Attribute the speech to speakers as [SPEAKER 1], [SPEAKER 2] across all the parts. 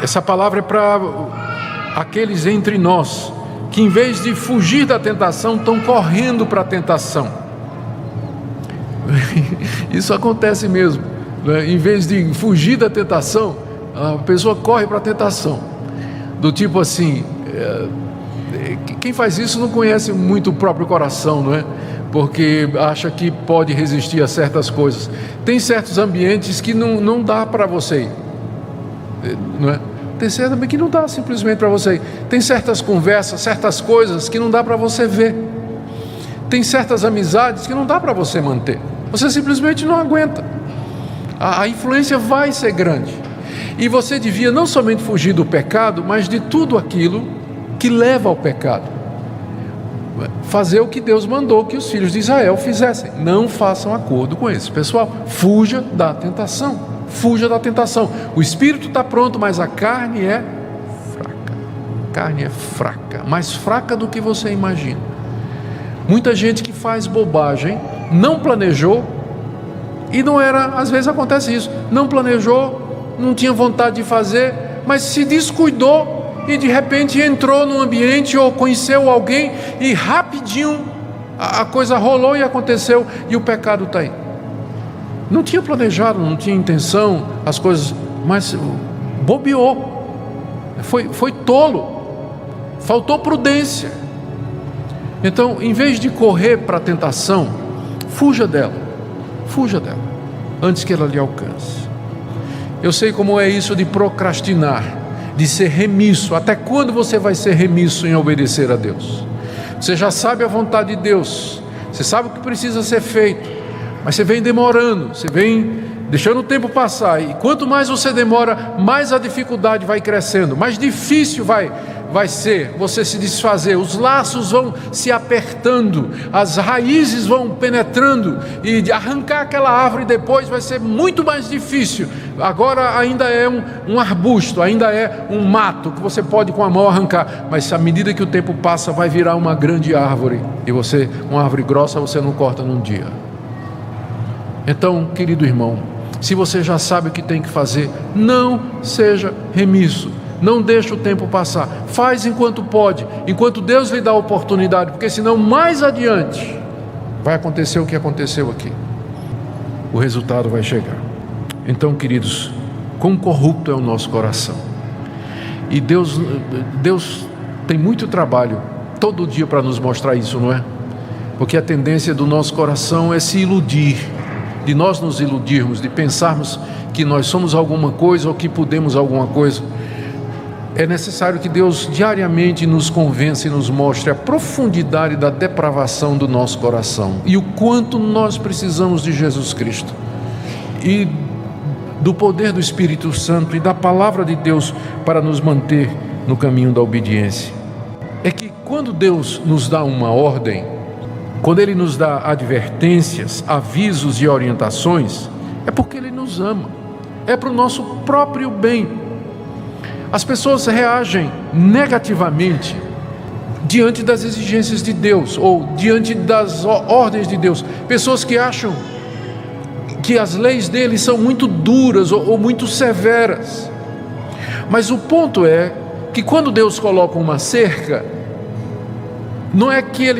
[SPEAKER 1] Essa palavra é para aqueles entre nós que, em vez de fugir da tentação, estão correndo para a tentação. Isso acontece mesmo, né? Em vez de fugir da tentação, a pessoa corre para a tentação. Do tipo assim, quem faz isso não conhece muito o próprio coração, não é? Porque acha que pode resistir a certas coisas. Tem certos ambientes que não dá para você ir, não é? Tem certo também que não dá simplesmente para você ir. Tem certas conversas, certas coisas que não dá para você ver. Tem certas amizades que não dá para você manter. Você simplesmente não aguenta. A influência vai ser grande. E você devia não somente fugir do pecado, mas de tudo aquilo que leva ao pecado. Fazer o que Deus mandou que os filhos de Israel fizessem. Não façam acordo com isso. Pessoal, fuja da tentação. Fuja da tentação. O espírito está pronto, mas a carne é fraca. A carne é fraca, mais fraca do que você imagina. Muita gente que faz bobagem, não planejou, e não era, às vezes acontece isso, não planejou, não tinha vontade de fazer, mas se descuidou e de repente entrou num ambiente ou conheceu alguém e rapidinho a coisa rolou e aconteceu e o pecado está aí. Não tinha planejado, não tinha intenção, as coisas, mas bobeou, foi tolo, faltou prudência. Então, em vez de correr para a tentação, fuja dela, antes que ela lhe alcance. Eu sei como é isso de procrastinar, de ser remisso. Até quando você vai ser remisso em obedecer a Deus? Você já sabe a vontade de Deus, você sabe o que precisa ser feito, mas você vem demorando, você vem deixando o tempo passar, e quanto mais você demora, mais a dificuldade vai crescendo, mais difícil vai ser você se desfazer, os laços vão se apertando, as raízes vão penetrando, e arrancar aquela árvore depois vai ser muito mais difícil. Agora ainda é um arbusto, ainda é um mato que você pode com a mão arrancar, mas à medida que o tempo passa vai virar uma grande árvore, e uma árvore grossa você não corta num dia. Então, querido irmão, se você já sabe o que tem que fazer, não seja remisso, não deixe o tempo passar, faz enquanto pode, enquanto Deus lhe dá a oportunidade, porque senão mais adiante vai acontecer o que aconteceu aqui, o resultado vai chegar. Então, quão corrupto é o nosso coração, e Deus tem muito trabalho todo dia para nos mostrar isso, não é? Porque a tendência do nosso coração é se iludir, de nós nos iludirmos, de pensarmos que nós somos alguma coisa ou que podemos alguma coisa. É necessário que Deus diariamente nos convença e nos mostre a profundidade da depravação do nosso coração e o quanto nós precisamos de Jesus Cristo e do poder do Espírito Santo e da palavra de Deus para nos manter no caminho da obediência. É que quando Deus nos dá uma ordem, quando Ele nos dá advertências, avisos e orientações, é porque Ele nos ama, é para o nosso próprio bem. As pessoas reagem negativamente diante das exigências de Deus, ou diante das ordens de Deus. Pessoas que acham que as leis dele são muito duras ou muito severas. Mas o ponto é que quando Deus coloca uma cerca, não é que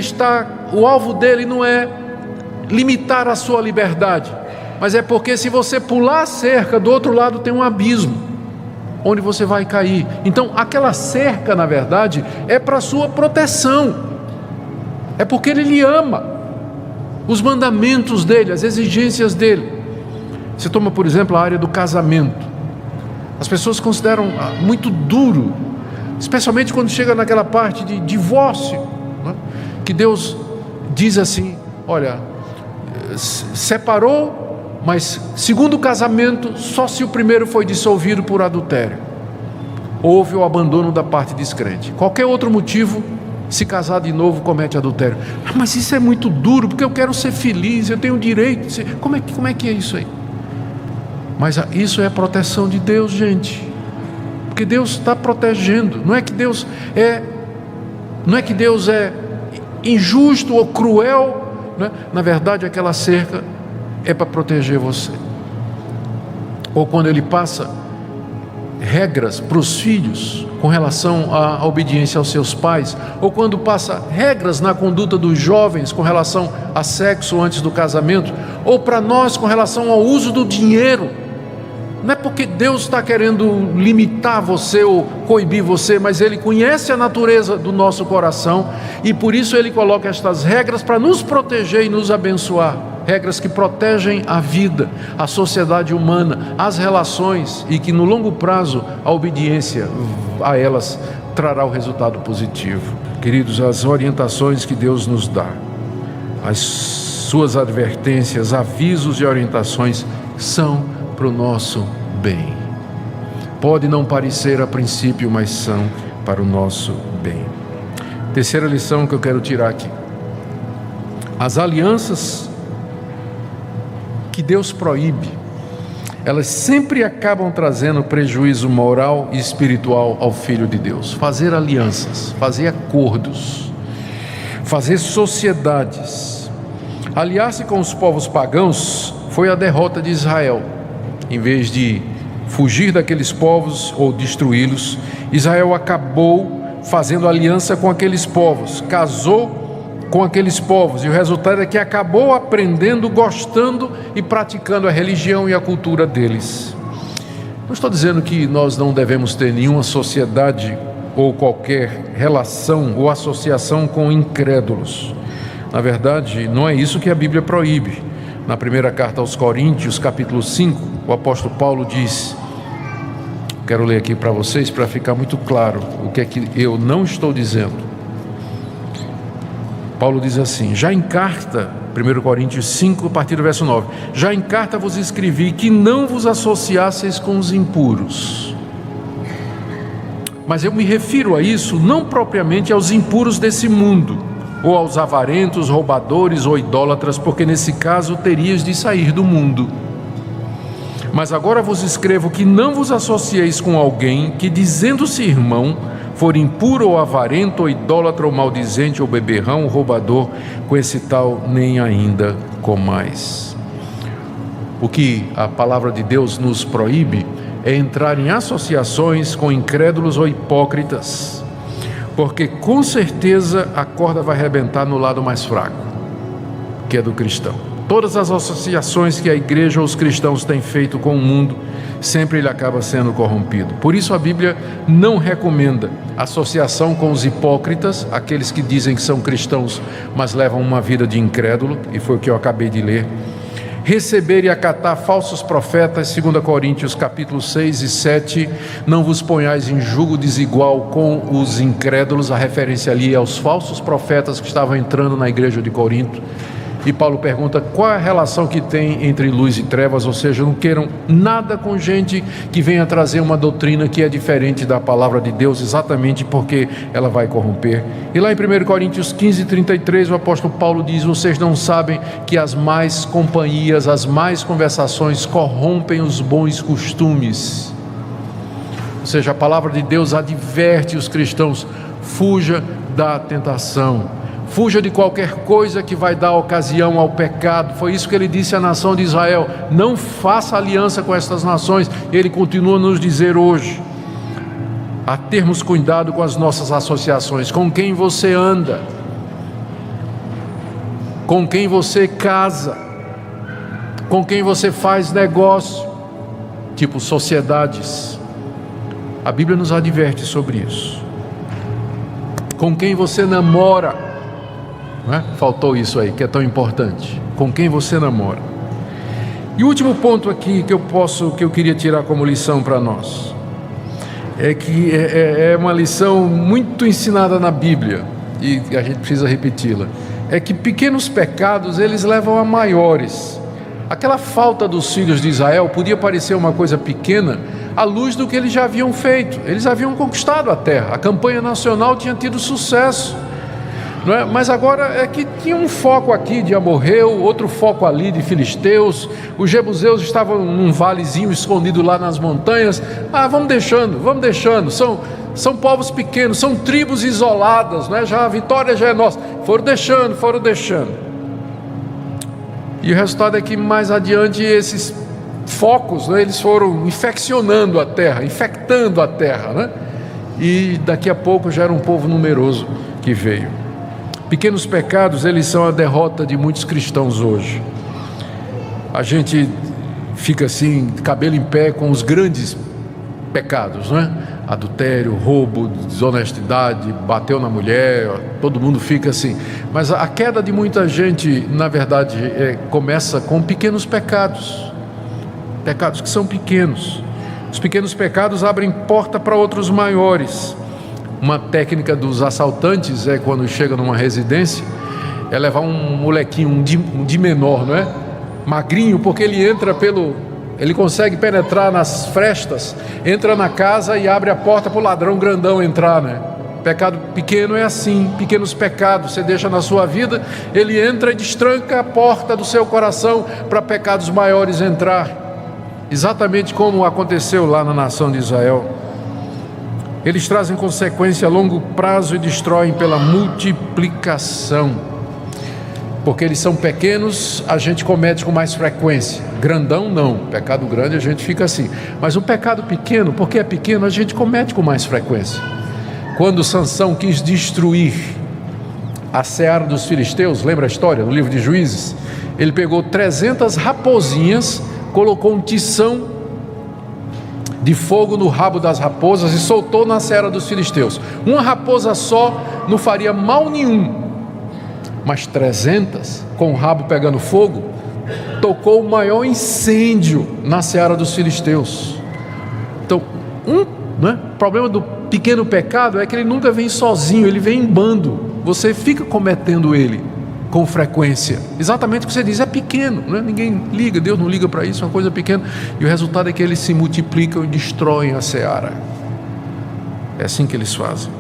[SPEAKER 1] o alvo dele não é limitar a sua liberdade, mas é porque se você pular a cerca, do outro lado tem um abismo, onde você vai cair. Então aquela cerca, na verdade, é para a sua proteção, é porque ele lhe ama, os mandamentos dele, as exigências dele. Você toma, por exemplo, a área do casamento. As pessoas consideram muito duro, especialmente quando chega naquela parte de divórcio, né? Que Deus diz assim: olha, separou, mas segundo o casamento, só se o primeiro foi dissolvido por adultério, houve o abandono da parte descrente. Qualquer outro motivo, se casar de novo, comete adultério. Mas isso é muito duro, porque eu quero ser feliz, eu tenho o direito de ser... Como é que é isso aí? Mas isso é a proteção de Deus, gente, porque Deus está protegendo. Não é que Deus é injusto ou cruel, né? Na verdade, aquela cerca é para proteger você. Ou quando ele passa regras para os filhos com relação à obediência aos seus pais, ou quando passa regras na conduta dos jovens com relação a sexo antes do casamento, ou para nós com relação ao uso do dinheiro. Não é porque Deus está querendo limitar você ou coibir você, mas Ele conhece a natureza do nosso coração e por isso Ele coloca estas regras para nos proteger e nos abençoar. Regras que protegem a vida, a sociedade humana, as relações e que no longo prazo a obediência a elas trará o resultado positivo. Queridos, as orientações que Deus nos dá, as suas advertências, avisos e orientações são para o nosso bem. Pode não parecer a princípio, mas são para o nosso bem. Terceira lição que eu quero tirar aqui: as alianças que Deus proíbe, elas sempre acabam trazendo prejuízo moral e espiritual ao Filho de Deus. Fazer alianças, fazer acordos, fazer sociedades, aliar-se com os povos pagãos foi a derrota de Israel. Em vez de fugir daqueles povos ou destruí-los, Israel acabou fazendo aliança com aqueles povos, casou com aqueles povos, e o resultado é que acabou aprendendo, gostando e praticando a religião e a cultura deles. Não estou dizendo que nós não devemos ter nenhuma sociedade ou qualquer relação ou associação com incrédulos. Na verdade, não é isso que a Bíblia proíbe. Na primeira carta aos Coríntios, capítulo 5, o apóstolo Paulo diz, quero ler aqui para vocês para ficar muito claro o que é que eu não estou dizendo. Paulo diz assim, já em carta, 1 Coríntios 5, a partir do verso 9, já em carta vos escrevi que não vos associasseis com os impuros. Mas eu me refiro a isso não propriamente aos impuros desse mundo, ou aos avarentos, roubadores ou idólatras, porque nesse caso terias de sair do mundo. Mas agora vos escrevo que não vos associeis com alguém que, dizendo-se irmão, for impuro ou avarento ou idólatra ou maldizente ou beberrão ou roubador, com esse tal nem ainda comais. O que a palavra de Deus nos proíbe é entrar em associações com incrédulos ou hipócritas, porque com certeza a corda vai arrebentar no lado mais fraco, que é do cristão. Todas as associações que a igreja ou os cristãos têm feito com o mundo, sempre ele acaba sendo corrompido. Por isso a Bíblia não recomenda associação com os hipócritas, aqueles que dizem que são cristãos, mas levam uma vida de incrédulo, e foi o que eu acabei de ler. Receber e acatar falsos profetas, 2 Coríntios capítulo 6 e 7, não vos ponhais em jugo desigual com os incrédulos, a referência ali é aos falsos profetas que estavam entrando na igreja de Corinto. E Paulo pergunta qual é a relação que tem entre luz e trevas, ou seja, não queiram nada com gente que venha trazer uma doutrina que é diferente da palavra de Deus, exatamente porque ela vai corromper. E lá em 1 Coríntios 15, 33, o apóstolo Paulo diz, vocês não sabem que as más companhias, as más conversações corrompem os bons costumes. Ou seja, a palavra de Deus adverte os cristãos, fuja da tentação. Fuja de qualquer coisa que vai dar ocasião ao pecado. Foi isso que ele disse à nação de Israel. Não faça aliança com estas nações. Ele continua a nos dizer hoje, a termos cuidado com as nossas associações. Com quem você anda, com quem você casa, com quem você faz negócio, tipo sociedades. A Bíblia nos adverte sobre isso. Com quem você namora. Não é? Faltou isso aí, que é tão importante. Com quem você namora. E o último ponto aqui que eu queria tirar como lição para nós, é que é uma lição muito ensinada na Bíblia, e a gente precisa repeti-la, é que pequenos pecados, eles levam a maiores. Aquela falta dos filhos de Israel podia parecer uma coisa pequena, à luz do que eles já haviam feito. Eles haviam conquistado a terra, a campanha nacional tinha tido sucesso. Não é? Mas agora é que tinha um foco aqui de amorreu, outro foco ali de filisteus, os jebuseus estavam num valezinho escondido lá nas montanhas. Vamos deixando, são povos pequenos, são tribos isoladas, não é? Já a vitória já é nossa, foram deixando. E o resultado é que mais adiante esses focos, né? Eles foram infeccionando a terra, infectando a terra, né? E daqui a pouco já era um povo numeroso que veio. Pequenos pecados, eles são a derrota de muitos cristãos hoje. A gente fica assim, cabelo em pé com os grandes pecados, né? Adultério, roubo, desonestidade, bateu na mulher, todo mundo fica assim. Mas a queda de muita gente, na verdade, começa com pequenos pecados. Pecados que são pequenos. Os pequenos pecados abrem porta para outros maiores. Uma técnica dos assaltantes é, quando chega numa residência, é levar um molequinho, um de menor, não é? Magrinho, porque ele consegue penetrar nas frestas, entra na casa e abre a porta para o ladrão grandão entrar, né? Pecado pequeno é assim, pequenos pecados você deixa na sua vida, ele entra e destranca a porta do seu coração para pecados maiores entrar. Exatamente como aconteceu lá na nação de Israel. Eles trazem consequência a longo prazo e destroem pela multiplicação. Porque eles são pequenos, a gente comete com mais frequência. Grandão não, pecado grande a gente fica assim. Mas um pecado pequeno, porque é pequeno, a gente comete com mais frequência. Quando Sansão quis destruir a seara dos filisteus, lembra a história no livro de Juízes? Ele pegou 300 raposinhas, colocou um tição de fogo no rabo das raposas e soltou na seara dos filisteus. Uma raposa só não faria mal nenhum, mas 300 com o rabo pegando fogo tocou o maior incêndio na seara dos filisteus. Então, o problema do pequeno pecado é que ele nunca vem sozinho, ele vem em bando. Você fica cometendo ele com frequência. Exatamente o que você diz, é pequeno, né? Ninguém liga, Deus não liga para isso, é uma coisa pequena. E o resultado é que eles se multiplicam e destroem a seara. É assim que eles fazem.